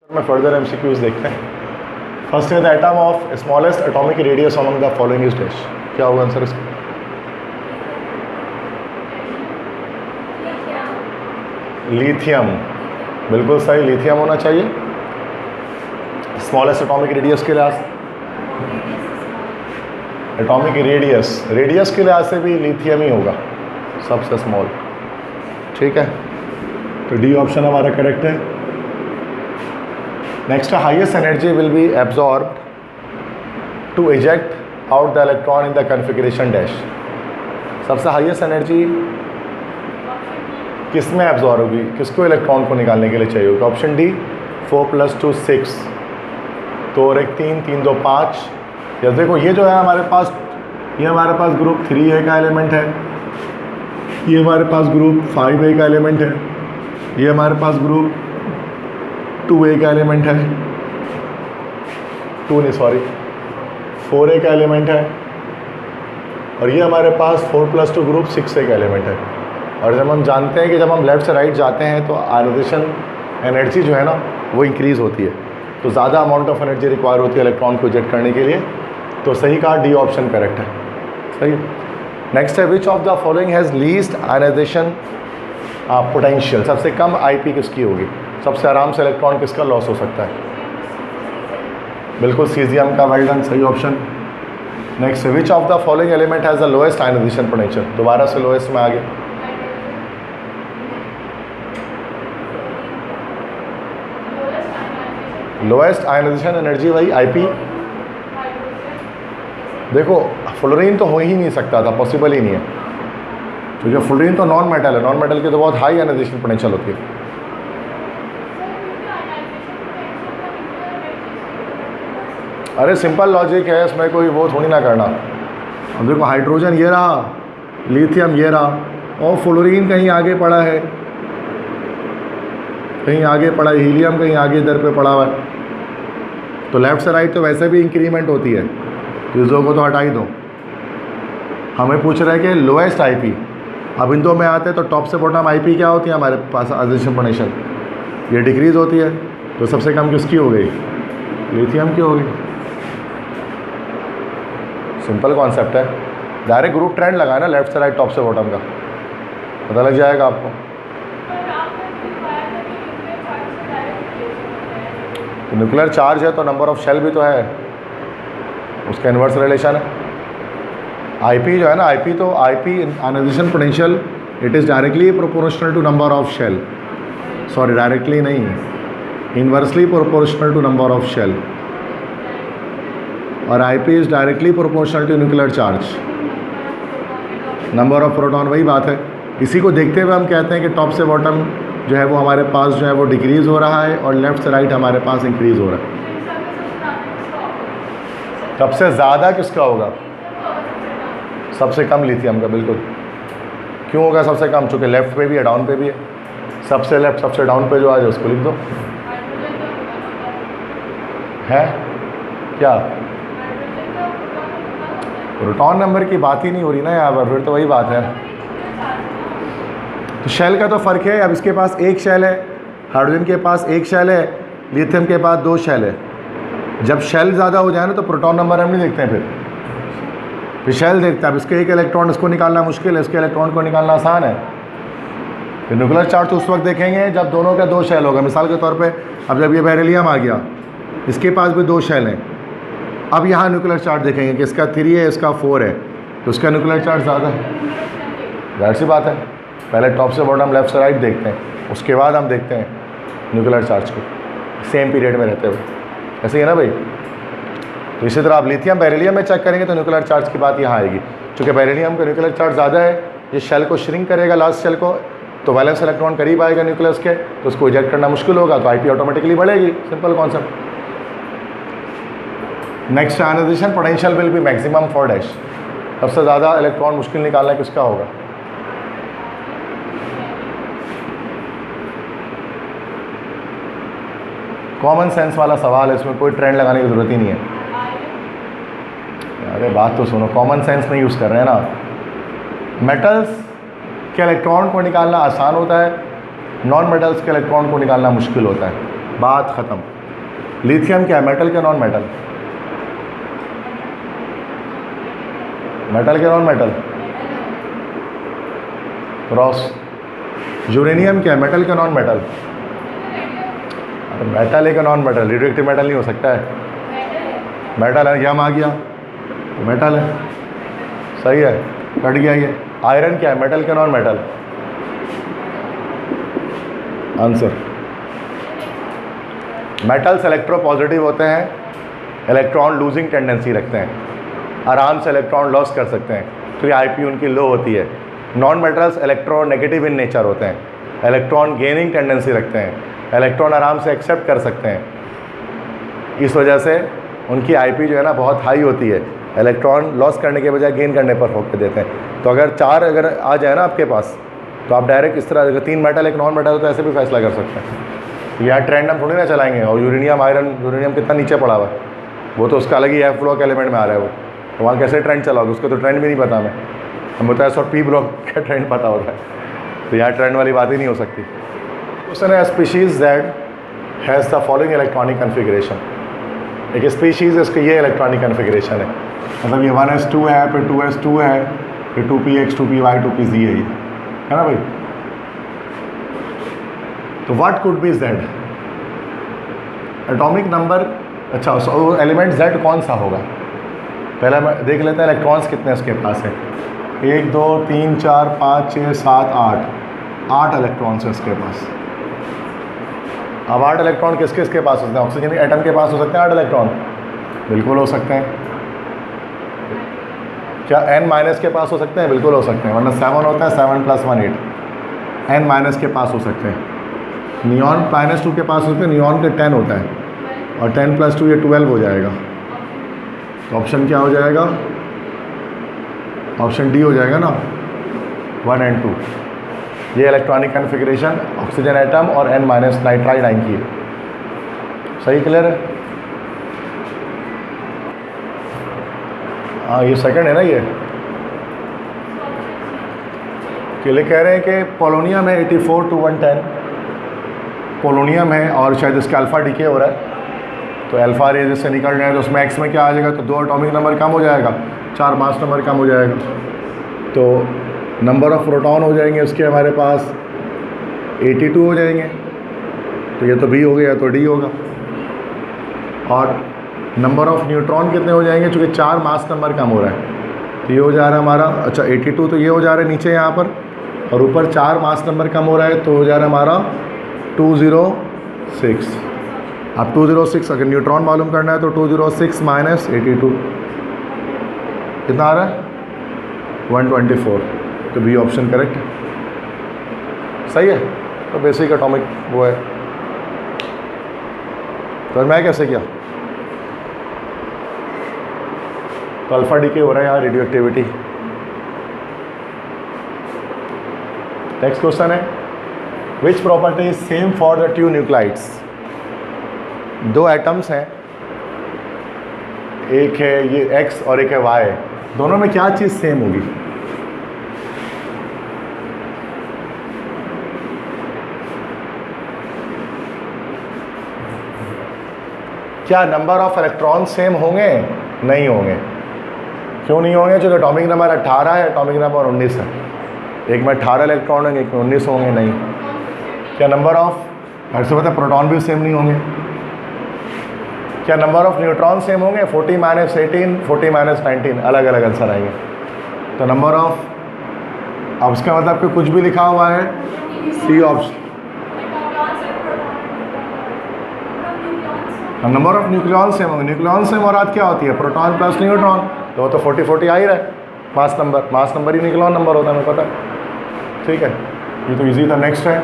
में further MCQs देखते हैं। फर्स्ट है the atom of smallest atomic radius among the following is dash. क्या होगा आंसर इसका? लिथियम। बिल्कुल सही, लिथियम होना चाहिए स्मॉलेस्ट एटॉमिक रेडियस के लिहाज। एटॉमिक रेडियस के लिहाज से भी लिथियम ही होगा सबसे स्मॉल। ठीक है, तो डी ऑप्शन हमारा करेक्ट है। Next, highest energy will be absorbed to eject out the electron in the configuration dash. सबसे हाईएस्ट एनर्जी किस में एब्जॉर्ब होगी, किसको इलेक्ट्रॉन को निकालने के लिए चाहिए होगी? ऑप्शन डी 4 + 2 6, तो और एक 3 3 2 5। या देखो ये जो है हमारे पास, ये हमारे पास ग्रुप 3A का एलिमेंट है, ये हमारे पास ग्रुप 5A का एलिमेंट है, ये हमारे पास ग्रुप 2A का एलिमेंट है, 4A का एलिमेंट है, और ये हमारे पास 4 + 2 ग्रुप 6A का एलिमेंट है। और जब हम जानते हैं कि जब हम लेफ़्ट से राइट जाते हैं तो आयोनाइजेशन एनर्जी जो है ना वो इंक्रीज़ होती है, तो ज़्यादा अमाउंट ऑफ एनर्जी रिक्वायर होती है इलेक्ट्रॉन को इजेक्ट करने के लिए। तो सही कहा, डी ऑप्शन करेक्ट है। सही। नेक्स्ट है which of the following has least ionization potential. सबसे कम आईपी किसकी होगी, सबसे आराम से इलेक्ट्रॉन किसका लॉस हो सकता है? बिल्कुल सीजियम का। वेल डन, सही option. Next, which of the following element has the lowest ionization potential. दोबारा से लोएस्ट में आ गया। लोएस्ट आयोनाइजेशन एनर्जी वही आईपी। देखो फ्लोरीन तो हो ही नहीं सकता था, पॉसिबल ही नहीं है, क्योंकि फ्लोरीन तो नॉन मेटल है, नॉन मेटल की तो बहुत हाई आयोनाइजेशन पोटेंशियल होती है। अरे सिंपल लॉजिक है, इसमें कोई वो थोड़ी ना करना। अब देखो हाइड्रोजन ये रहा, लिथियम ये रहा, और फ्लोरीन कहीं आगे पड़ा है, कहीं आगे पड़ा है, हीलियम कहीं आगे इधर पे पड़ा हुआ है। तो लेफ़्ट से राइट तो वैसे भी इंक्रीमेंट होती है, चीज़ों को तो हटा ही दो। हमें पूछ रहे हैं कि लोएस्ट आईपी। अब इन दो में आते हैं तो टॉप से बॉटम आईपी क्या होती है हमारे पास? आयोनाइजेशन पोटेंशियल ये डिक्रीज़ होती है, तो सबसे कम किसकी हो गई? लिथियम की हो गई। सिंपल कॉन्सेप्ट है, डायरेक्ट ग्रुप ट्रेंड लगाए ना लेफ़्ट से राइट, टॉप से बॉटम का, पता लग जाएगा आपको। तो न्यूक्लियर चार्ज है तो नंबर ऑफ शेल भी तो है, उसका इन्वर्स रिलेशन है। आईपी जो है ना, IP ionization potential it is directly proportional to number of shell. Sorry, directly नहीं, inversely proportional to number of shell, और IP is directly proportional to nuclear charge, number of proton. वही बात है, इसी को देखते हुए हम कहते हैं कि टॉप से बॉटम जो है वो हमारे पास जो है वो डिक्रीज़ हो रहा है, और लेफ़्ट से राइट हमारे पास इंक्रीज़ हो रहा है। सबसे ज़्यादा किसका होगा? सबसे कम लिथियम का। बिल्कुल। क्यों होगा सबसे कम? चूँकि लेफ़्ट पे भी है, डाउन पे भी है। सबसे लेफ़्ट सबसे डाउन पे जो आ जाए उसको लिख दो। है क्या? प्रोटॉन नंबर की बात ही नहीं हो रही ना यहाँ पर, फिर तो वही बात है। तो शेल का तो फ़र्क है। अब इसके पास एक शेल है, हाइड्रोजन के पास एक शेल है, लिथियम के पास 2 शेल है। जब शेल ज़्यादा हो जाए ना तो प्रोटॉन नंबर हम नहीं देखते हैं, फिर शेल देखते हैं। अब इसके एक इलेक्ट्रॉन, इसको निकालना मुश्किल है, इसके इलेक्ट्रॉन को निकालना आसान है। फिर न्यूक्लियर चार्ज उस वक्त देखेंगे जब दोनों का 2 शेल होगा। मिसाल के तौर पे अब जब ये बेरिलियम आ गया, इसके पास भी 2 शेल हैं, अब यहाँ न्यूक्लियर चार्ज देखेंगे कि इसका 3 है, इसका 4 है, तो उसका न्यूक्लियर चार्ज ज़्यादा है। जाहिर सी बात है, पहले टॉप से बॉटम लेफ़्ट से राइट देखते हैं, उसके बाद हम देखते हैं न्यूक्लियर चार्ज को सेम पीरियड में रहते हुए। ऐसे ही है ना भाई? तो इसी तरह आप लिथियम बेरिलियम में चेक करेंगे तो न्यूक्लियर चार्ज की बात यहाँ आएगी। चूँकि बेरिलियम का न्यूक्लियर चार्ज ज़्यादा है, ये शेल को श्रिंक करेगा, लास्ट शेल को, तो वैलेंस इलेक्ट्रॉन करीब आएगा न्यूक्लियस के, तो उसको इजेक्ट करना मुश्किल होगा, तो आईपी ऑटोमेटिकली बढ़ेगी। Simple concept. Next, ionization potential will be maximum for dash. सबसे ज़्यादा इलेक्ट्रॉन मुश्किल निकालना किसका होगा? कॉमन सेंस वाला सवाल है, इसमें कोई ट्रेंड लगाने की ज़रूरत ही नहीं है। अरे बात तो सुनो, कॉमन सेंस में यूज़ कर रहे हैं ना। मेटल्स के इलेक्ट्रॉन को निकालना आसान होता है, नॉन मेटल्स के इलेक्ट्रॉन को निकालना मुश्किल होता है। बात ख़त्म। लिथियम क्या है, मेटल क्या नॉन मेटल? मेटल क्या नॉन मेटल? क्रॉस। यूरेनियम क्या है, मेटल क्या नॉन मेटल? मेटल है क्या नॉन मेटल? रेडियोएक्टिव मेटल नहीं हो सकता है, मेटल है। यम आ गया मेटल है, सही है, कट गया ये। आयरन क्या है, मेटल क्या non metal? Answer, metals electropositive होते हैं, इलेक्ट्रॉन लूजिंग टेंडेंसी रखते हैं, आराम से इलेक्ट्रॉन लॉस कर सकते हैं, तो ये आईपी उनकी लो होती है। Non metals electron negative in nature होते हैं, इलेक्ट्रॉन गेनिंग टेंडेंसी रखते हैं, इलेक्ट्रॉन आराम से एक्सेप्ट कर सकते हैं, इस वजह से उनकी आईपी जो है ना बहुत हाई होती है, इलेक्ट्रॉन लॉस करने के बजाय गेन करने पर फोकस देते हैं। तो अगर 4 अगर आ जाए ना आपके पास, तो आप डायरेक्ट इस तरह, अगर 3 मेटल एक नॉन मेटल हो तो ऐसे भी फैसला कर सकते हैं। यहाँ ट्रेंड हम थोड़ी ना चलाएंगे। और यूरेनियम आयरन, यूरेनियम कितना नीचे पड़ा हुआ है, वो तो उसका अलग ही एफ ब्लॉक एलिमेंट में आ रहा है, वो तो वहाँ कैसे ट्रेंड चलाओगे, उसको तो ट्रेंड भी नहीं पता मैं, हम बताया सौ पी ब्लॉक का ट्रेंड पता होता है, तो यहाँ ट्रेंड वाली बात ही नहीं हो सकती। क्वेश्चन है, species that has the following electronic configuration. एक स्पीशीज़ है, इसका ये इलेक्ट्रॉनिक कन्फिग्रेशन है, मतलब ये 1s2 है, फिर 2s2 है, फिर 2px 2py 2pz है, ये है ना भाई। तो what could be z? Atomic number, अच्छा एलिमेंट z कौन सा होगा, पहला मैं देख लेते हैं इलेक्ट्रॉन्स कितने उसके पास है। 1 2 3 4 5 6 7 8 इलेक्ट्रॉन्स है उसके पास। अब 8 इलेक्ट्रॉन किस किस के पास होते हैं? ऑक्सीजन के एटम के पास हो सकते हैं 8 इलेक्ट्रॉन, बिल्कुल हो सकते हैं। क्या n माइनस के पास हो सकते हैं? बिल्कुल हो सकते हैं, वरना 7 होता है, 7 + 1 8, n माइनस के पास हो सकते हैं। नियॉन -2 के पास होते हैं, नियॉन के 10 होता है, और 10 + 2 ये 12 हो जाएगा। तो ऑप्शन क्या हो जाएगा? ऑप्शन डी हो जाएगा ना, 1 and 2। ये इलेक्ट्रॉनिक कन्फिग्रेशन ऑक्सीजन एटम और n- नाइट्राइड आयन की है। सही, क्लियर है? हाँ, ये सेकंड है ना ये। लिए कह रहे हैं कि पोलोनियम है 84 to 110 पोलोनियम है, और शायद इसका अल्फ़ा डीके हो रहा है, तो अल्फ़ा रेज से निकल रहे हैं, तो उसमें एक्स में क्या आ जाएगा, तो 2 एटॉमिक नंबर कम हो जाएगा, 4 मास नंबर कम हो जाएगा, तो नंबर ऑफ़ प्रोटॉन हो जाएंगे उसके हमारे पास 82 हो जाएंगे, तो ये तो बी हो गया, तो डी होगा। और नंबर ऑफ़ न्यूट्रॉन कितने हो जाएंगे, चूँकि 4 मास नंबर कम हो रहा है, तो ये हो जा रहा है हमारा, अच्छा 82, तो ये हो जा रहा है नीचे यहाँ पर, और ऊपर 4 मास नंबर कम हो रहा है, तो हो जा रहा है हमारा 206। अब 206 अगर न्यूट्रॉन मालूम करना है तो 206 - 82 कितना आ रहा है, 124। तो बी ऑप्शन करेक्ट सही है। तो बेसिक एटॉमिक वो है। तो मैं कैसे किया, तो अल्फ़ा डीके हो रहा है यहाँ, रेडियो एक्टिविटी। नेक्स्ट क्वेश्चन है, which property is same for the 2 nuclides. 2 atoms हैं, एक है ये x और एक है y, दोनों में क्या चीज़ सेम होगी? क्या नंबर ऑफ इलेक्ट्रॉन सेम होंगे? नहीं होंगे। क्यों नहीं होंगे? जो एटॉमिक नंबर 18 है, एटॉमिक नंबर 19 है, एक में 18 इलेक्ट्रॉन होंगे, एक में 19 होंगे। नहीं। क्या नंबर ऑफ ऐसे पता प्रोटॉन भी सेम नहीं होंगे? क्या नंबर ऑफ न्यूट्रॉन सेम होंगे? 40 - 18, 40 - 19, अलग अलग आंसर आएंगे। तो नंबर ऑफ, अब उसका मतलब कि कुछ भी लिखा हुआ है, C option. Number of nucleon same होंगे, न्यूक्लियॉन से मुराद क्या होती है? प्रोटॉन प्लस न्यूट्रॉन, तो वो तो 40 आ ही रहा है। मास नंबर ही न्यूक्लियॉन नंबर होता है, हमें पता है। ठीक है, ये तो इजी था। नेक्स्ट है,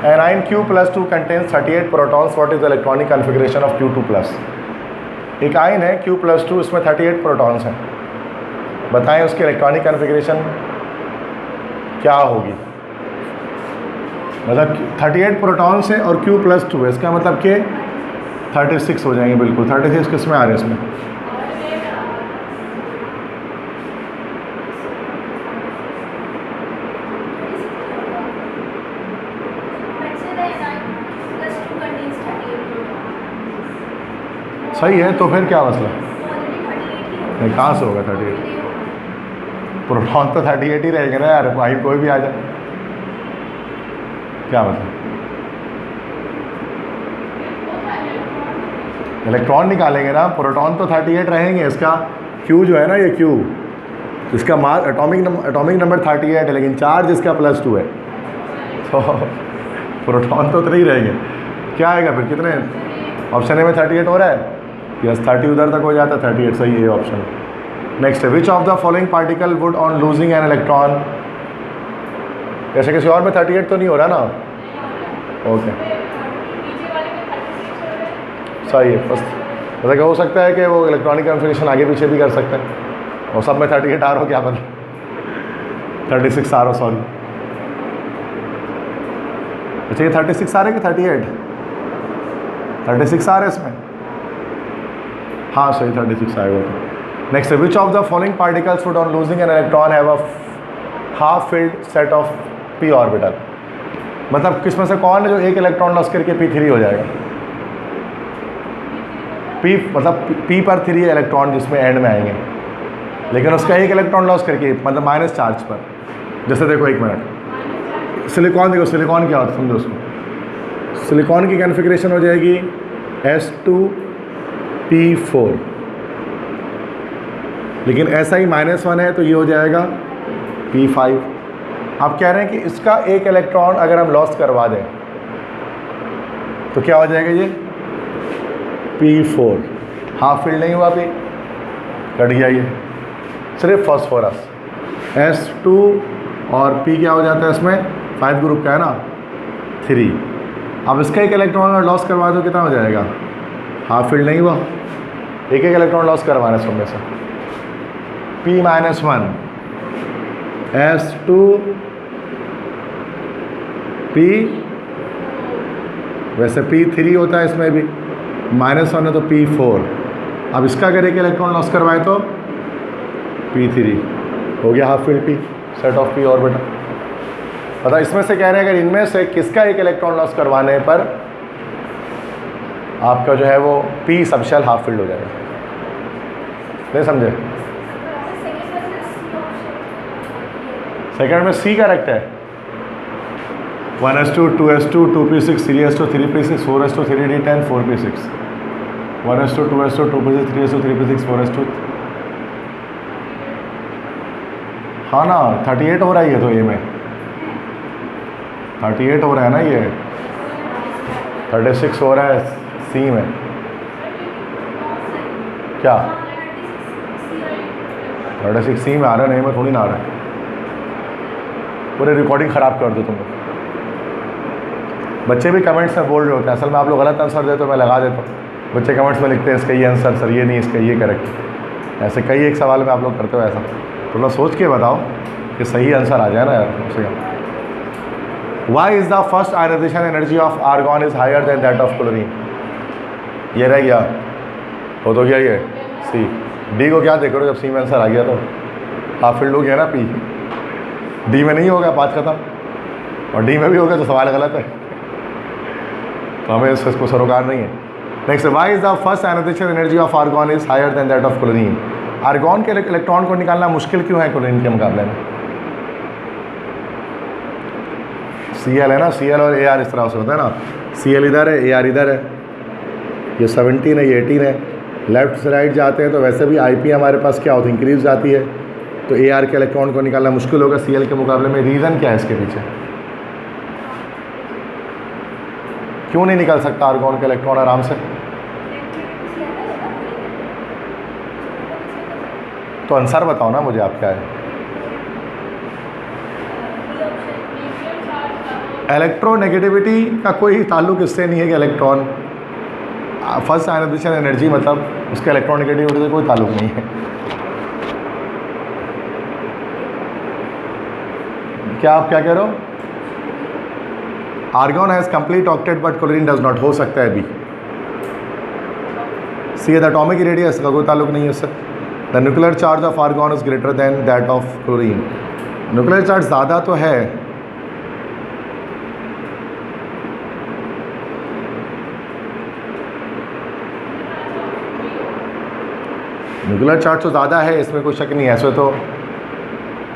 A9 Q+2 contains 38 protons, what is the electronic configuration of Q2+। एक आयन है Q+2, इसमें 38 प्रोटॉन्स हैं, बताएं उसकी इलेक्ट्रॉनिक कन्फिग्रेशन क्या होगी। मतलब 38 प्रोटॉन्स है और Q+2 है, इसका मतलब कि 36 हो जाएंगे। बिल्कुल 36 किस में आ रहे हैं इसमें? सही है, तो फिर क्या मसला? नहीं, कहाँ से होगा 38? प्रोटॉन तो 38 ही रहेंगे ना यार, भाई कोई भी आ जाए, क्या मतलब? इलेक्ट्रॉन निकालेंगे ना, प्रोटॉन तो 38 रहेंगे। इसका क्यू जो है ना, ये क्यू, इसका मास एटॉमिक नंबर 38 है, लेकिन चार्ज इसका +2 है, तो प्रोटॉन तो 3 रहेंगे। क्या आएगा फिर? कितने? ऑप्शन ए में 38 हो रहा है, यस 30 उधर तक हो जाता है, 38 सही है ऑप्शन। नेक्स्ट है, which of the following particle would on losing an electron, जैसे किसी और में 38 तो नहीं हो रहा ना, ओके सही है। फर्स्ट मतलब क्या हो सकता है कि वो इलेक्ट्रॉनिक कन्फिग्रेशन आगे पीछे भी कर सकते हैं, और सब में 38 आ रहा हो, क्या पता 36 आ रहा हो, सॉरी। अच्छा ये 36 आ रहे कि 38? 36 आ रहे इसमें, हाँ सही 36 आएगा। नेक्स्ट है, which of the following particles would on losing an electron have a half filled set of p orbital, मतलब किसमें से कौन है जो एक इलेक्ट्रॉन लॉस करके p3 हो जाएगा? p मतलब p पर 3 इलेक्ट्रॉन जिसमें एंड में आएंगे, लेकिन उसका एक इलेक्ट्रॉन लॉस करके, मतलब माइनस चार्ज पर। जैसे देखो एक मिनट, सिलिकॉन देखो, सिलिकॉन क्या होता है समझो उसको। सिलिकॉन की कॉन्फ़िगरेशन हो जाएगी S2P4, लेकिन SI -1 है तो ये हो जाएगा P5। आप कह रहे हैं कि इसका एक इलेक्ट्रॉन अगर हम लॉस करवा दें तो क्या हो जाएगा? ये P4, हाफ फील्ड नहीं हुआ, P कट गया, ये सिर्फ फॉस्फोरस। S2 और P क्या हो जाता है इसमें? 5 ग्रुप का है ना, 3। अब इसका एक इलेक्ट्रॉन अगर लॉस करवा दो कितना हो जाएगा? हाफ फील्ड नहीं हुआ, एक इलेक्ट्रॉन लॉस करवाना है सब में से, P-1 S2 P, वैसे P3 होता है इसमें भी, -1 है तो P4। अब इसका अगर एक इलेक्ट्रॉन लॉस करवाए तो P3 हो गया, half field P set of P orbital. पता इसमें से कह रहे हैं अगर इनमें से किसका एक इलेक्ट्रॉन लॉस करवाने पर आपका जो है वो P सबशेल हाफ फील्ड हो जाएगा। नहीं समझे? सेकंड में C करेक्ट है, 1s2 2s2 2p6 3s2 3p6 4s2 3d10 4p6 1s2 2s2 2p6 3s2 3p6 4s2। हाँ ना 38 हो रहा है ये तो, ए में 38 हो रहा है ना, ये 36 हो रहा है सी में। क्या 36 सी में आ रहा है? नहीं में थोड़ी ना आ रहा है, पूरे रिकॉर्डिंग ख़राब कर दो तुम लोग। बच्चे भी कमेंट्स में बोल रहे होते हैं, असल में आप लोग गलत आंसर दे तो मैं लगा देता हूँ। बच्चे कमेंट्स में लिखते हैं इसका ये आंसर सर, ये नहीं, इसका ये करेक्ट। ऐसे कई एक सवाल में आप लोग करते हो ऐसा, थोड़ा सोच के बताओ कि सही आंसर आ जाए ना यार उससे। Why is the first ionization energy of argon is higher than that of chlorine? ये रह गया, हो तो गया ये सी। डी को क्या देख रहे हो? जब सी में आंसर आ गया तो हाफ फील्ड हो गया ना पी। डी में नहीं होगा, 5 खत्म, और डी में भी होगा तो सवाल गलत है, तो हमें इसको सरोकार नहीं है। Next, why is the first ionization energy of argon is higher than that of chlorine? Argon के इलेक्ट्रॉन को निकालना मुश्किल क्यों है क्लोरीन के मुकाबले में? Cl है ना, Cl और Ar इस तरह से होता है ना, Cl इधर है, Ar इधर है, ये 17 है, ये 18 है। लेफ्ट से राइट जाते हैं तो वैसे भी Ip हमारे पास क्या होती है? इंक्रीज जाती है, तो Ar के इलेक्ट्रॉन को निकालना मुश्किल होगा Cl के मुकाबले में। रीज़न क्या है इसके पीछे? क्यों नहीं निकल सकता आर्गॉन का इलेक्ट्रॉन आराम से? तो आंसर बताओ ना मुझे, आप क्या है? इलेक्ट्रोनेगेटिविटी का कोई ताल्लुक इससे नहीं है कि इलेक्ट्रॉन फर्स्ट आयनाइजेशन एनर्जी मतलब उसका इलेक्ट्रोनेगेटिविटी से कोई ताल्लुक नहीं है। क्या आप क्या कह रहे हो? Argon has complete octet but chlorine does not, हो सकता है भी। सी द एटॉमिक रेडियस का कोई ताल्लुक नहीं है उससे। The nuclear charge of argon is greater than that of chlorine. Nuclear charge ज़्यादा तो है, न्यूक्लियर चार्ज तो ज़्यादा है, इसमें कोई शक नहीं है। ऐसे तो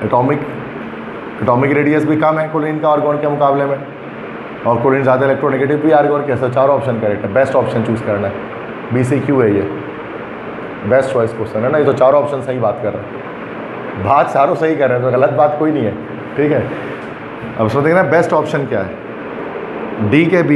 एटॉमिक रेडियस भी कम है क्लोरीन का आर्गोन के मुकाबले में, और क्लोरीन ज़्यादा इलेक्ट्रोनेगेटिव भी आर्गोन के। चारों ऑप्शन करेक्ट है, बेस्ट ऑप्शन चूज़ करना है। BCQ है ये, बेस्ट चॉइस क्वेश्चन है ना। ये तो चारों ऑप्शन सही बात कर रहे हैं, बात चारों सही कर रहे हैं, तो गलत बात कोई नहीं है, ठीक है। अब उसमें देखना बेस्ट ऑप्शन क्या है, D के B।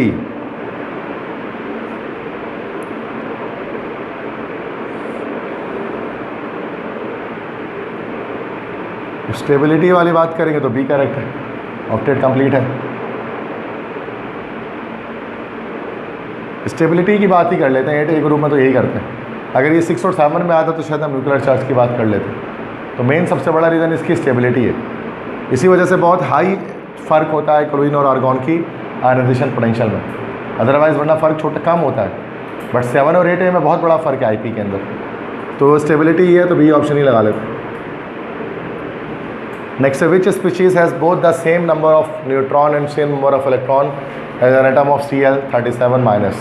स्टेबिलिटी वाली बात करेंगे तो B करेक्ट है, ऑक्टेट कंप्लीट है। स्टेबिलिटी की बात ही कर लेते हैं, 8 A ग्रुप में तो यही करते हैं। अगर ये 6 और 7 में आता तो शायद हम न्यूक्लियर चार्ज की बात कर लेते। तो मेन सबसे बड़ा रीज़न इसकी स्टेबिलिटी है, इसी वजह से बहुत हाई फ़र्क होता है क्लोरीन और आर्गॉन की आयनाइजेशन पोटेंशियल में। अदरवाइज़ वरना फ़र्क छोटा कम होता है, बट 7 और 8 A में बहुत बड़ा फ़र्क है IP के अंदर। तो स्टेबिलिटी ही है, तो B ऑप्शन ही लगा लेते। Next, which species has both the same number of neutron and same number of electron as an atom of Cl37-।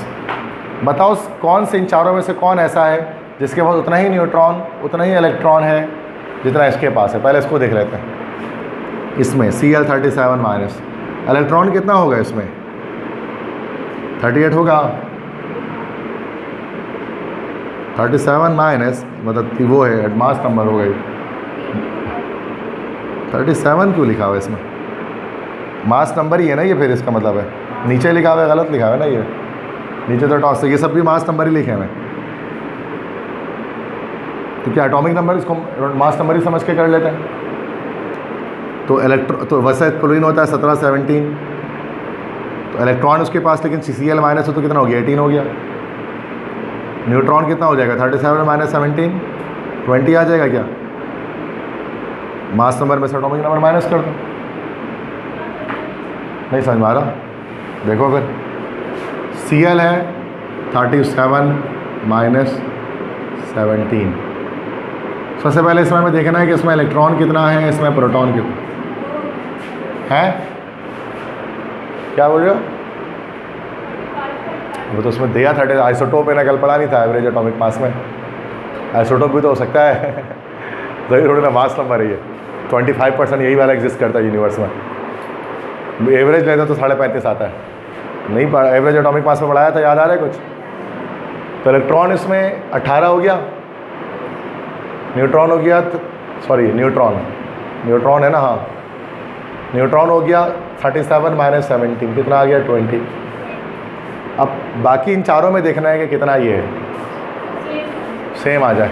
बताओ कौन से इन चारों में से कौन ऐसा है जिसके पास उतना ही न्यूट्रॉन उतना ही इलेक्ट्रॉन है जितना इसके पास है। पहले इसको देख लेते हैं। इसमें Cl37-, इलेक्ट्रॉन कितना होगा इसमें, 38 होगा। 37- मतलब वो है मास नंबर हो गई। 37 क्यों लिखा हुआ है इसमें, मास नंबर ही है ना ये, फिर इसका मतलब है नीचे लिखा हुआ है, गलत लिखा हुआ है ना ये, नीचे तो टॉस, ये सब भी मास नंबर ही लिखे हैं। तो क्या एटॉमिक नंबर इसको मास नंबर ही समझ के कर लेते हैं। तो वैसे क्लोरीन होता है 17-17, तो इलेक्ट्रॉन उसके पास, लेकिन Cl- हो तो कितना हो गया, 18 हो गया। न्यूट्रॉन कितना हो जाएगा, 37 - 17, 20 आ जाएगा क्या। मास नंबर में से एटॉमिक नंबर माइनस कर दो। नहीं समझ में आ रहा, देखो फिर Cl है 37 - 17। सबसे पहले इसमें हमें देखना है कि इसमें इलेक्ट्रॉन कितना है, इसमें प्रोटॉन कितना है। क्या बोल रहे हो, वो तो उसमें दिया 30 आइसोटोप है ना, कल पढ़ा नहीं था एवरेज एटॉमिक मास में। आइसोटोप भी तो हो सकता है सही थोड़ी ना, मास नंबर है ये। 25% यही वाला एग्जिस्ट करता है यूनिवर्स में। एवरेज लेते तो 35.5 आता है। नहीं एवरेज एटॉमिक मास में पढ़ाया था, याद आ रहा है कुछ। तो इलेक्ट्रॉन इसमें 18 हो गया, न्यूट्रॉन हो गया, सॉरी न्यूट्रॉन है ना, हाँ न्यूट्रॉन हो गया 37 - 17, कितना आ गया 20। अब बाकी इन चारों में देखना है कि कितना ये है, सेम आ जाए।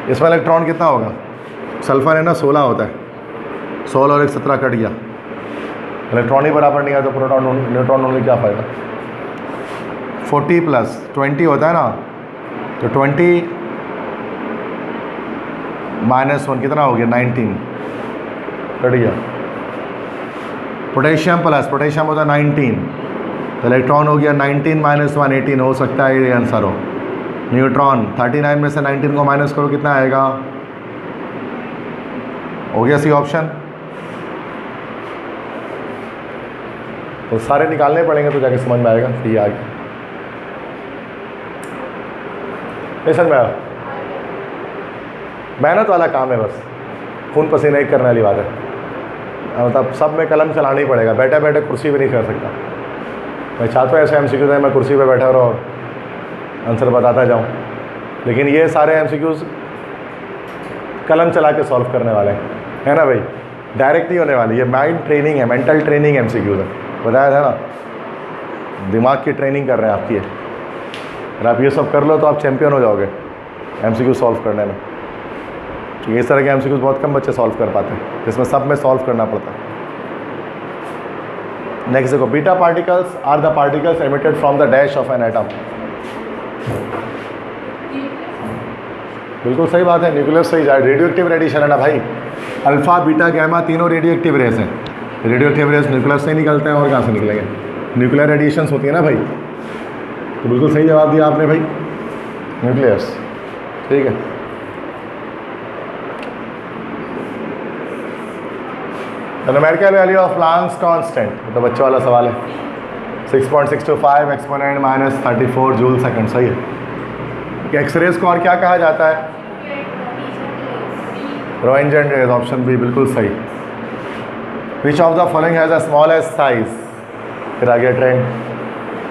इसमें इलेक्ट्रॉन कितना होगा, सल्फर है ना 16 होता है, 16 और 1 17 कट गया। इलेक्ट्रॉन ही बराबर नहीं है तो प्रोटॉन न्यूट्रॉन होने क्या फ़ायदा। 40 + 20 होता है ना, तो 20 - 1 कितना हो गया 19, कट गया। पोटेशियम होता है 19, तो इलेक्ट्रॉन हो गया 19 - 1 18, हो सकता है ये आंसर हो। न्यूट्रॉन 39 में से 19 को माइनस करो, कितना आएगा, हो गया सी ऑप्शन। तो सारे निकालने पड़ेंगे तो जाके समझ में आएगा कि आ गया। नहीं समझ में आया, मेहनत वाला काम है, बस खून पसीना एक करने वाली बात है। मतलब सब में कलम चलाना ही पड़ेगा, बैठे बैठे कुर्सी भी नहीं कर सकता। मैं चाहता हूँ ऐसे MCQs है मैं कुर्सी पे बैठा रहो आंसर बताता जाऊँ, लेकिन ये सारे MCQs कलम चला के सॉल्व करने वाले हैं, है ना भाई, डायरेक्ट नहीं होने वाली। ये माइंड ट्रेनिंग है, मेंटल ट्रेनिंग MCQs है, बताया था ना, दिमाग की ट्रेनिंग कर रहे हैं आपकी। अगर आप ये सब कर लो तो आप चैम्पियन हो जाओगे MCQ सॉल्व करने में। तो इस तरह के MCQs बहुत कम बच्चे सॉल्व कर पाते हैं, जिसमें सब में सॉल्व करना पड़ता है। नेक्स्ट देखो, beta particles are the particles emitted from the dash of an atom. बिल्कुल सही बात है, न्यूक्लियस सही जाए। रेडियो एक्टिव रेडिएशन है ना भाई, अल्फा बीटा गैमा तीनों रेडियो एक्टिव रेस हैं। रेडियो एक्टिव रेस न्यूक्लियस से निकलते हैं, और कहाँ से निकलेंगे, न्यूक्लियर रेडिएशंस होती है ना भाई। तो बिल्कुल सही जवाब दिया आपने भाई, न्यूक्लियस, ठीक है। The numerical value of Planck's constant, तो बच्चों वाला सवाल है, 6.625 एक्सपोनेंट -34 जूल सेकंड, सही है। एक्सरेज को और क्या कहा जाता है, रोएंजेंट इज ऑप्शन बी, बिल्कुल सही। विच of the following has a smallest size, फिर आ गया ट्रेंड,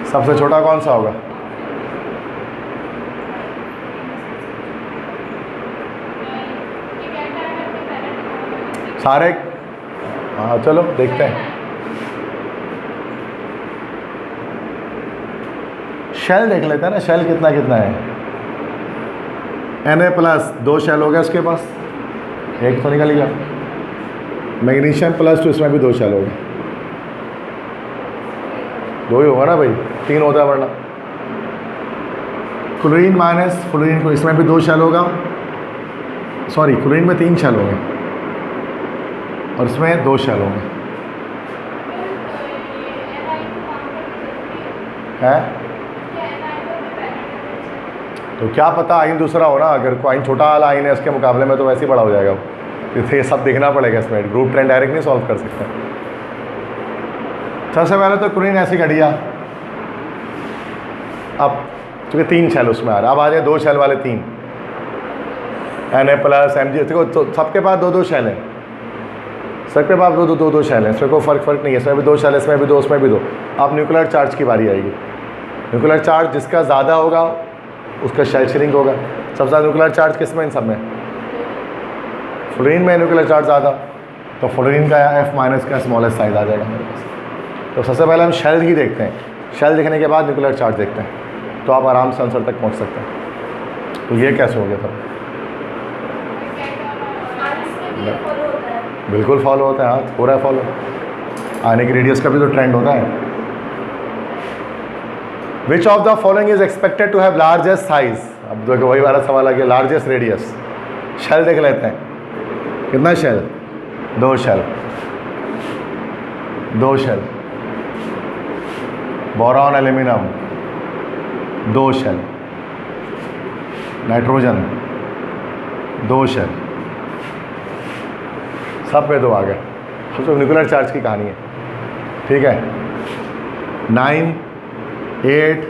सबसे छोटा कौन सा होगा? सारे, हाँ चलो देखते हैं। शेल देख लेते हैं ना, शेल कितना कितना है। Na+ 2 शेल हो गया उसके पास, एक तो निकल गया। मैग्नीशियम प्लस, तो इसमें भी 2 शेल हो गए, 2 ही होगा ना भाई, 3 होता है वरना। क्लोरीन माइनस फ्लोरीन को, इसमें भी 2 शेल होगा, सॉरी क्लोरीन में 3 शेल होंगे और इसमें 2 शेल होंगे, है तो क्या पता आइन दूसरा हो ना, अगर कोई आइन छोटा वाला आइन है इसके मुकाबले में तो वैसे ही बड़ा हो जाएगा। इसलिए ये सब देखना पड़ेगा इसमें, ग्रुप ट्रेंड डायरेक्ट नहीं सॉल्व कर सकते। सबसे पहले तो क्लोरीन ऐसी घटिया, अब चूँकि 3 शेल उसमें आ रहा है, अब आ जाए 2 शेल वाले 3, Na+ Mg, देखो तो सबके पास 2-2 शेल हैं, सबके पास 2-2 शेल हैं, इसमें कोई फर्क नहीं है, इसमें भी 2 शेल, इसमें भी 2, उसमें भी 2। अब न्यूक्लियर चार्ज की बारी आएगी। न्यूक्लियर चार्ज जिसका ज़्यादा होगा उसका शेल श्रिंक होगा। सबसे ज़्यादा न्यूक्लियर चार्ज किस में, इन सब में? फ्लोरीन में न्यूक्लियर चार्ज ज़्यादा, तो फ्लोरीन का F- का स्मॉलेस्ट साइज आ जाएगा मेरे पास। तो सबसे पहले हम शेल ही देखते हैं, शेल देखने के बाद न्यूक्लियर चार्ज देखते हैं, तो आप आराम से आंसर तक पहुंच सकते हैं। तो ये कैसे हो गया था? बिल्कुल फॉलो होता है, हाँ हो रहा है फॉलो। आने की रेडियस का भी तो ट्रेंड होता है। Which of the following is expected to have largest size, अब देखो वही वाला सवाल आ गया, लार्जेस्ट रेडियस। शेल देख लेते हैं, कितना shell? 2 shell, 2 shell. Boron aluminium 2 shell, nitrogen 2 shell, सब पे 2 आ गए। तो न्यूक्लियर चार्ज की कहानी है, ठीक है। 9, 8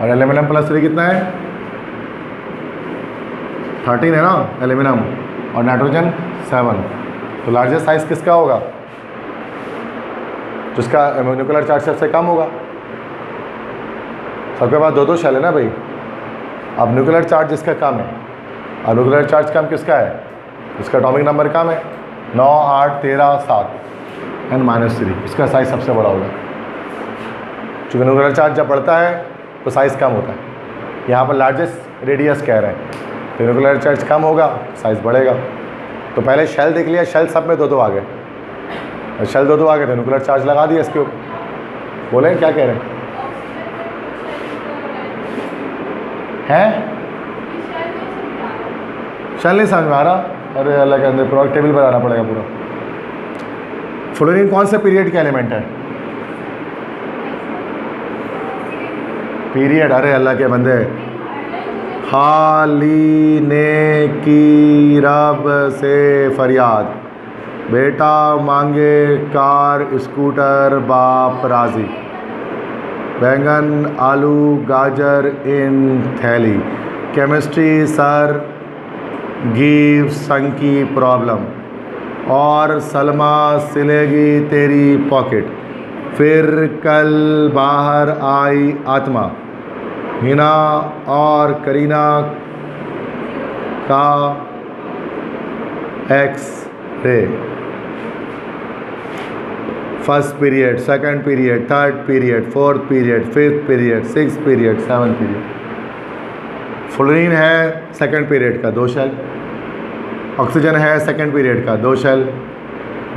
और एल्यूमिनियम +3 कितना है? 13 है ना एल्यूमिनियम, और नाइट्रोजन 7। तो लार्जेस्ट साइज किसका होगा? जिसका न्यूक्लियर चार्ज सबसे कम होगा। सबके पास 2-2 शेल है ना भाई। अब न्यूक्लियर चार्ज जिसका कम है, और न्यूक्लियर चार्ज कम किसका है? इसका एटॉमिक नंबर कम है, 9, 8, 13, 7 N-3, इसका साइज सबसे बड़ा होगा। चूँकि न्यूक्लियर चार्ज जब बढ़ता है तो साइज़ कम होता है। यहाँ पर लार्जेस्ट रेडियस कह रहे हैं, तो न्यूक्लियर चार्ज कम होगा, साइज़ बढ़ेगा। तो पहले शेल देख लिया, शेल सब में 2-2 आ गए, और शेल 2-2 आ गए तो न्यूक्लियर चार्ज लगा दिया इसके ऊपर। बोले क्या कह रहे हैं? शेल नहीं समझ में आ रहा? अरे अल्लाह के अंदर पूरा टेबल बनाना पड़ेगा पूरा। फ्लोरीन कौन से पीरियड का एलिमेंट है? पीरियड, अरे अल्लाह के बंदे, हालीने की रब से फरियाद, बेटा मांगे कार स्कूटर बाप राजी, बैंगन आलू गाजर इन थैली, केमिस्ट्री सर गिव संग की प्रॉब्लम, और सलमा सिलेगी तेरी पॉकेट, फिर कल बाहर आई आत्मा, हिना और करीना का x-ray. First period, second period, third period, fourth period, fifth period, sixth period, seventh period. Fluorine है सेकंड पीरियड का 2 शेल, ऑक्सीजन है सेकंड पीरियड का 2 शेल,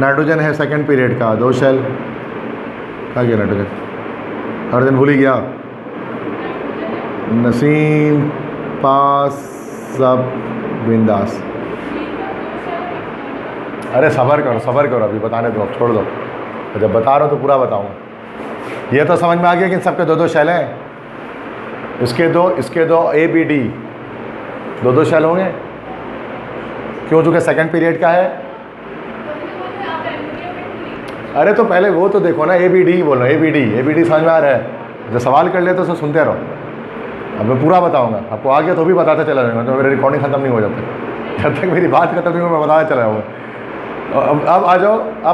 नाइट्रोजन है सेकंड पीरियड का 2 शेल। क्या गया नाइट्रोजन? नाइट्रोजन भूल ही गया। नसीम पास सब बिंदास। अरे सब्र करो, अभी बताने दो, अब छोड़ दो, जब बता रहा हो तो पूरा बताऊँगा। ये तो समझ में आ गया कि इन सबके 2-2 शेल हैं, इसके 2 ABD 2-2 शेल होंगे। क्यों? चूँकि सेकंड पीरियड का है। अरे तो पहले वो तो देखो ना, ABD बोल रहा हूँ, ABD समझ में आ रहा है? जब सवाल कर ले तो उसे सुनते रहो। अब मैं पूरा बताऊंगा, आपको आ गया तो भी बताते चला जाऊँगा, तो मेरी रिकॉर्डिंग ख़त्म नहीं हो जाती, जब तक मेरी बात खत्म नहीं हो मैं बताते चला जाऊँगा। अब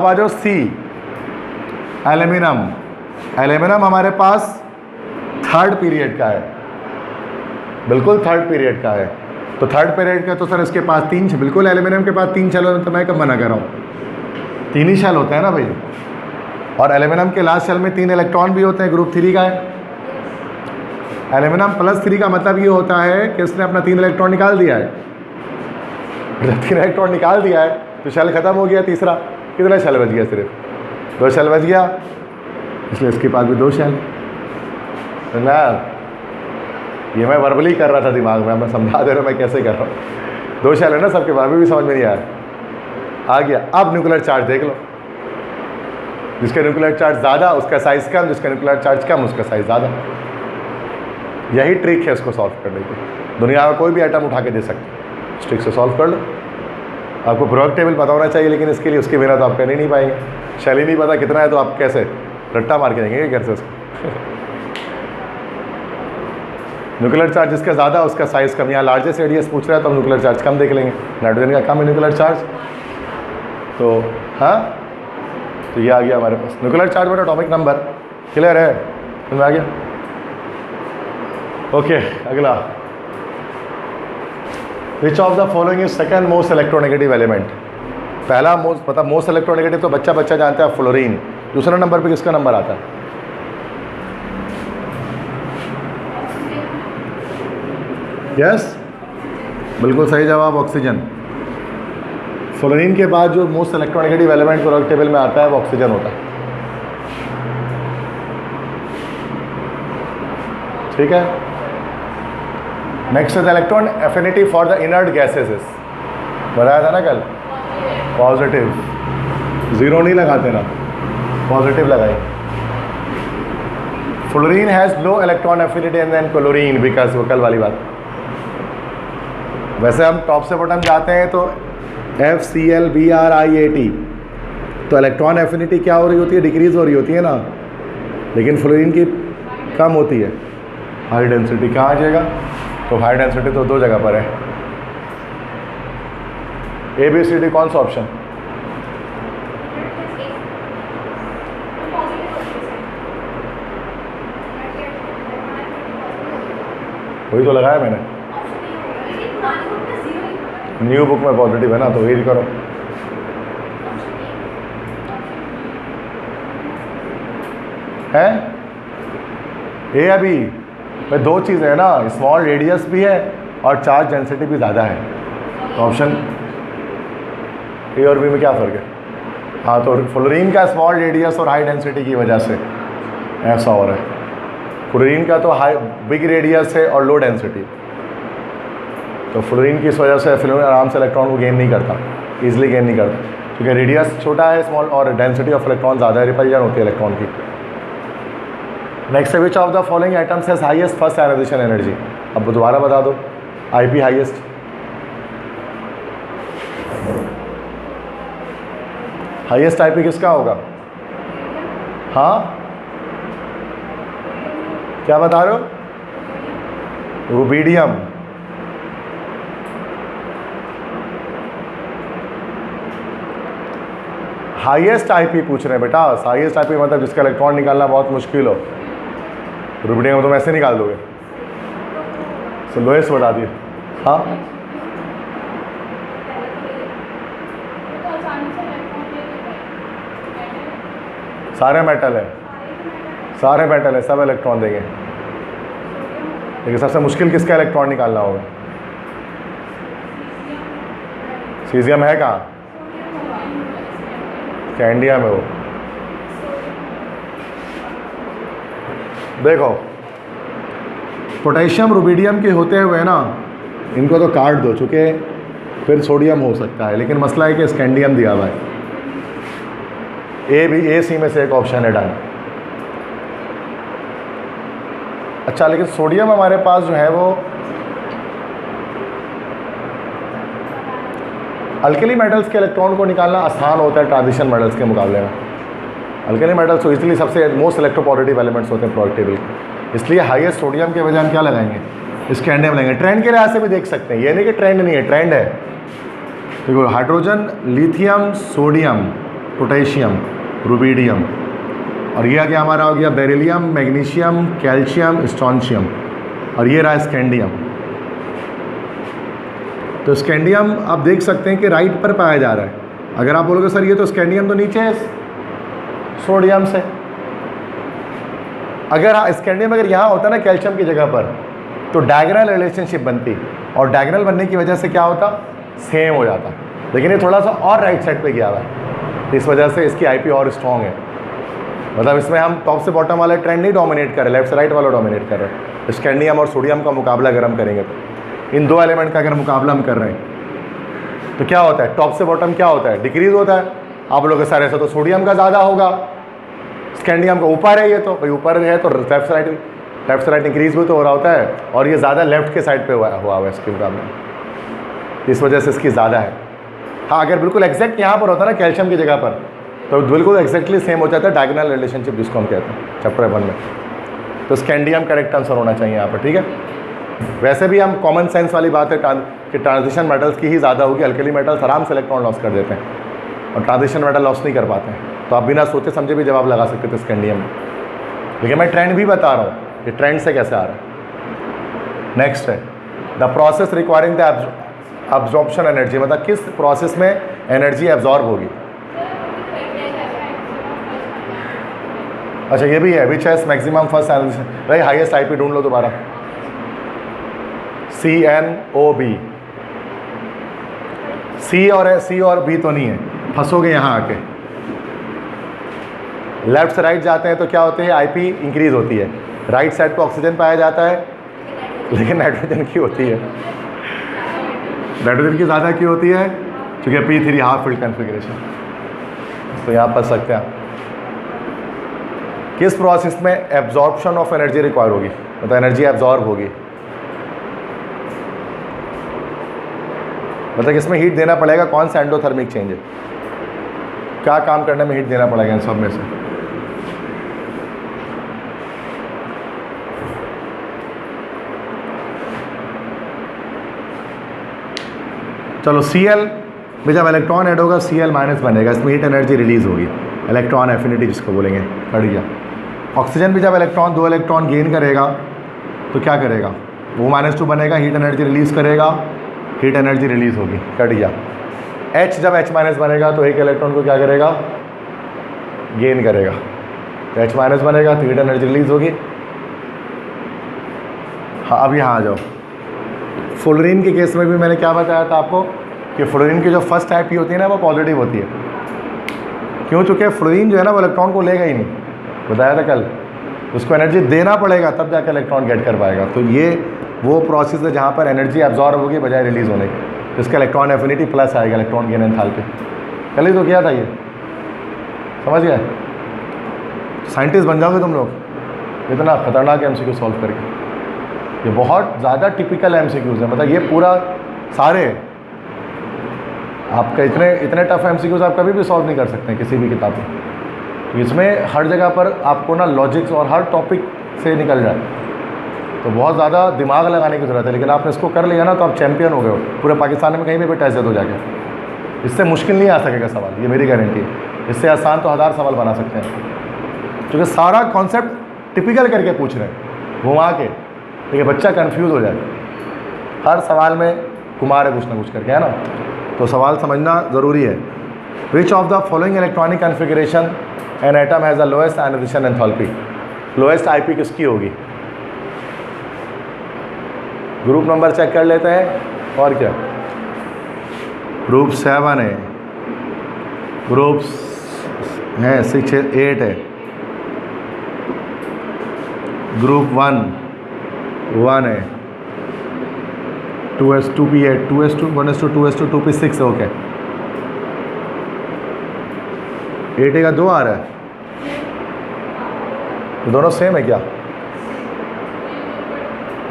आ जाओ सी, एल्यूमिनियम। एल्यूमिनियम हमारे पास थर्ड पीरियड का है, बिल्कुल थर्ड पीरियड का है। तो थर्ड पीरियड का तो सर इसके पास 3, बिल्कुल एल्यूमिनियम के पास 3 शेल होते हैं, तो मैं कब मना कर रहा हूँ, 3 ही शेल होते हैं ना भाई। और एल्यूमिनियम के लास्ट शेल में 3 इलेक्ट्रॉन भी होते हैं, ग्रुप 3 का है। एल्यूमिनियम +3 का मतलब ये होता है कि इसने अपना 3 इलेक्ट्रॉन निकाल दिया है। जब 3 इलेक्ट्रॉन निकाल दिया है तो शेल खत्म हो गया। तीसरा कितना शेल बच गया, सिर्फ 2 शेल बच गया, इसलिए इसके पास भी 2 शेल। ना ये मैं वर्बली कर रहा था दिमाग में, मैं समझा दे रहा हूँ मैं कैसे कर रहा हूँ। 2 शेल है ना सबके पास, भी समझ में नहीं आया, आ गया। अब न्यूक्लियर चार्ज देख लो, जिसका न्यूक्लियर चार्ज ज़्यादा उसका साइज़ कम, जिसका न्यूक्लियर चार्ज कम उसका साइज़ ज़्यादा। यही ट्रिक है उसको सॉल्व करने की। दुनिया में कोई भी आइटम उठा के दे सकते, इस ट्रिक से सॉल्व कर लो। आपको प्रोडक्ट टेबल पता होना चाहिए, लेकिन इसके लिए उसके बिना तो आप कर ही नहीं पाएंगे। शेल ही नहीं पता कितना है तो आप कैसे रट्टा मार के देंगे घर से उसको। न्यूक्लियर चार्ज जिसका ज़्यादा उसका साइज़ कम। यहाँ लार्जेस्ट रेडियस पूछ रहा है तो हम न्यूक्लियर चार्ज कम देख लेंगे, नाइट्रोजन का कम है न्यूक्लियर चार्ज। तो हाँ, तो ये आ गया हमारे पास न्यूक्लियर चार्ज बटा एटॉमिक नंबर। क्लियर है, समझ में आ गया? ओके, अगला, विच of the following is second most electronegative element. पहला मोस्ट इलेक्ट्रोनेगेटिव तो बच्चा जानता है, फ्लोरीन। दूसरा नंबर पे किसका नंबर आता है? यस, बिल्कुल सही जवाब, ऑक्सीजन। फ्लोरीन के बाद जो most electronegative element periodic table में आता है वो ऑक्सीजन होता है। ठीक है, next is electron affinity for the inert gases. बताया था ना कल, पॉजिटिव, 0 नहीं लगाते ना, पॉजिटिव लगाए। Fluorine has low electron affinity and then chlorine, because वो कल वाली बात। वैसे हम टॉप से बॉटम जाते हैं तो FClBrIAT, तो इलेक्ट्रॉन एफिनिटी क्या हो रही होती है, डिक्रीज हो रही होती है ना, लेकिन फ्लोरीन की कम होती है। हाई डेंसिटी कहाँ आ जाएगा, तो हाई डेंसिटी तो 2 जगह पर है। ABCD कौन सा ऑप्शन? वही तो लगाया मैंने, न्यू बुक में पॉजिटिव है ना, तो वही करो। है ये अभी भाई 2 चीज़ें हैं ना, स्मॉल रेडियस भी है और चार्ज डेंसिटी भी ज़्यादा है, तो ऑप्शन ए और बी में क्या फ़र्क है? हाँ, तो फ्लोरीन का स्मॉल रेडियस और हाई डेंसिटी की वजह से ऐसा हो रहा है। फ्लोरीन का तो हाई बिग रेडियस है और लो डेंसिटी, तो फ्लोरीन की इस वजह से फ्लोरीन आराम से इलेक्ट्रॉन को गेन नहीं करता, ईजिली गेन नहीं करता, क्योंकि रेडियस छोटा है स्मॉल और डेंसिटी ऑफ इलेक्ट्रॉन ज़्यादा है, रिपल्जन होती है इलेक्ट्रॉन की। Next, which of the following items has highest first ionization energy. अब दोबारा बता दो, IP हाईएस्ट, हाईएस्ट IP किसका होगा? हाँ, क्या बता रहे हो? रुबिडियम। हाईएस्ट IP पूछ रहे हैं बेटा, हाईएस्ट IP मतलब जिसका इलेक्ट्रॉन निकालना बहुत मुश्किल हो। रुबिडियम तो ऐसे निकाल दोगे, तो लोएस्ट बता दिए। हाँ, सारे मेटल है, सारे मेटल है, सब इलेक्ट्रॉन देंगे, लेकिन सबसे मुश्किल किसका इलेक्ट्रॉन निकालना होगा? सीजियम है कहाँ? क्या इंडिया में? वो देखो, पोटेशियम रुबिडियम के होते हुए ना, इनको तो काट दो, चूँकि फिर सोडियम हो सकता है, लेकिन मसला है कि स्कैंडियम दिया हुआ है। A C में से एक ऑप्शन है डन। अच्छा, लेकिन सोडियम हमारे पास जो है वो अल्कली मेटल्स के इलेक्ट्रॉन को निकालना आसान होता है ट्रांजिशन मेटल्स के मुकाबले में। अल्कली मेटल्स तो इजीली सबसे मोस्ट इलेक्ट्रोपॉजिटिव एलिमेंट्स होते हैं पीरियोडिक टेबल के, इसलिए हाईएस्ट सोडियम के वजह हम क्या लगाएंगे, स्कैंडियम लगाएंगे। ट्रेंड के लिहाज से भी देख सकते हैं, ये नहीं कि ट्रेंड नहीं है, ट्रेंड है। देखो hydrogen, lithium, sodium, potassium, rubidium, और ये आगे हमारा हो गया बेरिलियम, मैग्नीशियम, कैल्शियम, स्ट्रॉन्शियम, और ये रहा स्कैंडियम। तो स्कैंडियम आप देख सकते हैं कि राइट पर पाया जा रहा है। अगर आप बोलोगे सर ये तो स्कैंडियम तो नीचे है सोडियम से, अगर स्कैंडियम अगर यहाँ होता ना कैल्शियम की जगह पर, तो डायगोनल रिलेशनशिप बनती, और डायगोनल बनने की वजह से क्या होता, सेम हो जाता। लेकिन ये थोड़ा सा और राइट साइड पे गया हुआ है, इस वजह से इसकी आईपी और स्ट्रॉन्ग है। मतलब इसमें हम टॉप से बॉटम वाले ट्रेंड नहीं डोमिनेट कर रहे, लेफ्ट से राइट वाला डोमिनेट कर रहे हैं। स्कैंडियम और सोडियम का मुकाबला अगर हम करेंगे तो इन दो एलिमेंट का अगर मुकाबला हम कर रहे हैं तो क्या होता है, टॉप से बॉटम क्या होता है, डिक्रीज होता है। आप लोग सारे ऐसा तो सोडियम का ज़्यादा होगा, स्कैंडियम का ऊपर है, ये तो भाई ऊपर है तो लेफ्ट से राइट इंक्रीज भी तो हो रहा होता है, और ये ज़्यादा लेफ्ट के साइड पे हुआ है इसके मुकाबले, इस वजह से इसकी ज़्यादा है। हाँ अगर बिल्कुल एग्जैक्ट यहाँ पर होता ना कैल्शियम की जगह पर, तो बिल्कुल एग्जैक्टली सेम हो जाता है डायगोनल रिलेशनशिप जिसको हम कहते हैं चैप्टर 1 में। तो स्कैंडियम करेक्ट आंसर होना चाहिए यहाँ पर, ठीक है। वैसे भी हम कॉमन सेंस वाली बात है कि ट्रांजिशन मेटल्स की ही ज़्यादा होगी, अल्कली मेटल्स आराम से इलेक्ट्रॉन लॉस कर देते हैं और ट्रांजिशन मेटल लॉस नहीं कर पाते हैं। तो आप बिना सोचे समझे भी जवाब लगा सकते थे स्कैंडियम में, लेकिन मैं ट्रेंड भी बता रहा हूँ कि ट्रेंड से कैसे आ रहा है। नेक्स्ट है the process requiring the absorption energy, मतलब किस प्रोसेस में एनर्जी एब्जॉर्ब होगी। अच्छा ये भी है, विच हैज मैक्सिमम फर्स्ट भाई हाईएस्ट आईपी ढूंढ लो दोबारा, CNOB। सी और बी तो नहीं है, फंसोगे यहाँ आके। लेफ्ट से राइट जाते हैं तो क्या होते हैं, आईपी इंक्रीज होती है। राइट साइड पे ऑक्सीजन पाया जाता है, लेकिन नाइट्रोजन की होती है, नाइट्रोजन की ज़्यादा की होती है क्योंकि P3 हाफ फील्ड कॉन्फ़िगरेशन। तो यहाँ पढ़ सकते हैं किस प्रोसेस में एब्जॉर्प्शन ऑफ एनर्जी रिक्वायर होगी, मतलब एनर्जी एब्जॉर्ब होगी, मतलब इसमें हीट देना पड़ेगा। कौन सा एंडोथर्मिक चेंज है, क्या काम करने में हीट देना पड़ेगा इन सब में से। चलो Cl में जब इलेक्ट्रॉन ऐड होगा Cl माइनस बनेगा, इसमें हीट एनर्जी रिलीज होगी, इलेक्ट्रॉन एफिनिटी जिसको बोलेंगे, कट गया। ऑक्सीजन भी जब दो इलेक्ट्रॉन गेन करेगा तो क्या करेगा, वो -2 बनेगा, हीट एनर्जी रिलीज करेगा, हीट एनर्जी रिलीज होगी, कट गया। H जब H माइनस बनेगा तो एक इलेक्ट्रॉन को क्या करेगा, गेन करेगा, तो H माइनस बनेगा तो हीट एनर्जी रिलीज होगी। हाँ अब यहाँ आ जाओ, फ्लोरीन के केस में भी मैंने क्या बताया था आपको कि फ्लोरीन की जो फर्स्ट आईपी होती है ना वो पॉजिटिव होती है। क्यों, चूँकि फ्लोरीन जो है ना वो इलेक्ट्रॉन को लेगा ही नहीं, बताया था कल, उसको एनर्जी देना पड़ेगा तब जाकर इलेक्ट्रॉन गेट कर पाएगा। तो ये वो प्रोसेस है जहाँ पर एनर्जी एब्जॉर्ब होगी बजाय रिलीज होने की, इसका इलेक्ट्रॉन एफिनिटी प्लस आएगा, इलेक्ट्रॉन गेन एंथैल्पी। कल ही तो किया था ये, समझ गए, साइंटिस्ट बन जाओगे तुम लोग इतना खतरनाक MCQ सॉल्व करके। ये बहुत ज़्यादा टिपिकल MCQs है, मतलब ये पूरा सारे आपका इतने टफ MCQs आप कभी भी सॉल्व नहीं कर सकते हैं किसी भी किताब में। तो इसमें हर जगह पर आपको ना लॉजिक्स और हर टॉपिक से निकल जाए, तो बहुत ज़्यादा दिमाग लगाने की ज़रूरत है। लेकिन आपने इसको कर लिया ना तो आप चैंपियन हो गए हो, पूरे पाकिस्तान में कहीं भी टेस्ट दे दो जाके। इससे मुश्किल नहीं आ सकेगा सवाल, ये मेरी गारंटी है। इससे आसान तो 1000 सवाल बना सकते हैं, क्योंकि सारा कॉन्सेप्ट टिपिकल करके पूछ रहे हैं घुमा के, देखिए बच्चा कंफ्यूज हो जाए। हर सवाल में कुमार है कुछ ना कुछ करके, है ना, तो सवाल समझना ज़रूरी है। Which of the following electronic configuration an atom has the lowest ionization enthalpy, lowest IP किसकी होगी। ग्रुप नंबर चेक कर लेते हैं, और क्या, ग्रुप 7 है, ग्रुप है 6 है 8 है, ग्रुप 1 है, 2s2p है, 2s2 1s2 2s2 2p6 है, ओके। 8 का 2 आ रहा है, तो दोनों सेम है क्या,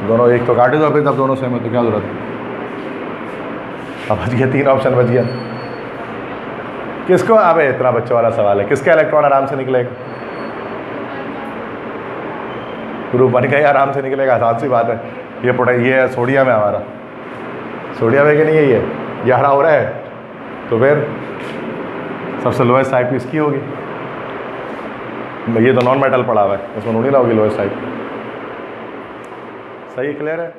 दोनों एक तो काटे दो फिर, तब दोनों सेम है तो क्या जरूरत है। अब बच गया, 3 ऑप्शन बच गया। किसको, अबे इतना बच्चों वाला सवाल है, किसका इलेक्ट्रॉन आराम से निकलेगा, ग्रुप बन गया, आराम से निकलेगा, आसान सी बात है। ये है सोडियम है हमारा, सोडियम है कि नहीं है, ये 11 हो रहा है, तो फिर सबसे लोएस्ट टाइप इसकी होगी। ये तो नॉन मेटल पड़ा हुआ है, इसमें नहीं रहोगी लोएस्ट टाइप। सही क्लियर है।